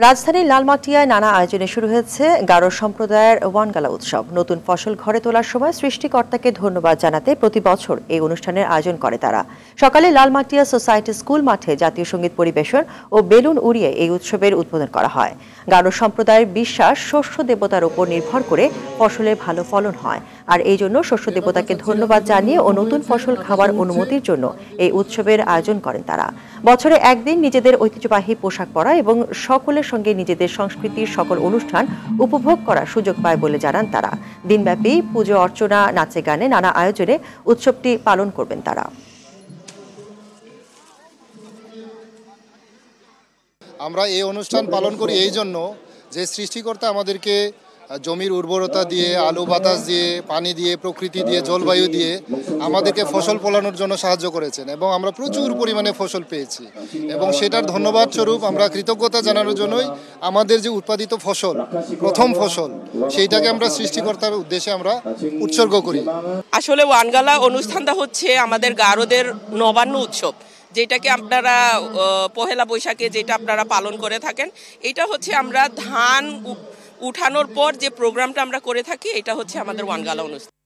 রাজধানীর লালমাটিয়ায় নানা আয়োজনে শুরু হয়েছে গারো সম্প্রদায়ের ওয়ানগালা উৎসব। নতুন ফসল ঘরে তোলার সময় সৃষ্টিকর্তাকে ধন্যবাদ জানাতে প্রতি বছর এই অনুষ্ঠানের আয়োজন করে তারা। সকালে লালমাটিয়া সোসাইটি স্কুল মাঠে জাতীয় সঙ্গীত পরিবেশন ও বেলুন উড়িয়ে এই উৎসবের উদ্বোধন করা হয়। গারো সম্প্রদায়ের বিশ্বাস শস্য দেবতার উপর নির্ভর করে ফসলের ভালো ফলন হয়, আর এই জন্য শস্য দেবতাকে ধন্যবাদ জানিয়ে ও নতুন ফসল খাওয়ার অনুমতির জন্য এই উৎসবের আয়োজন করেন তারা। বছরে একদিন নিজেদের ঐতিহ্যবাহী পোশাক পরা এবং সকলের সঙ্গে নিজেদের সংস্কৃতির সকল অনুষ্ঠান উপভোগ করার সুযোগ পায় বলে জানান তারা। দিনব্যাপী পুজো অর্চনা, নাচে গানে নানা আয়োজনে উৎসবটি পালন করবেন তারা। আমরা এই অনুষ্ঠান পালন করি এই জন্য যে সৃষ্টিকর্তা আমাদেরকে জমির উর্বরতা দিয়ে, আলো বাতাস দিয়ে, পানি দিয়ে, প্রকৃতি দিয়ে, জলবায়ু দিয়ে আমাদেরকে ফসল ফলানোর জন্য সাহায্য করেছেন এবং আমরা প্রচুর পরিমাণে ফসল পেয়েছি এবং সেটার ধন্যবাদ স্বরূপ আমরা কৃতজ্ঞতা জানানোর জন্যই আমাদের যে উৎপাদিত ফসল, প্রথম ফসল, সেইটাকে আমরা সৃষ্টিকর্তার উদ্দেশ্যে আমরা উৎসর্গ করি। আসলে ওয়ানগালা অনুষ্ঠানটা হচ্ছে আমাদের গারোদের নবান্ন উৎসব, যেটাকে আপনারা পহেলা বৈশাখে যেটা আপনারা পালন করে থাকেন। এটা হচ্ছে আমরা ধান উঠানোর পর যে প্রোগ্রামটা আমরা করে থাকি, এটা হচ্ছে আমাদের ওয়ানগালা অনুষ্ঠান।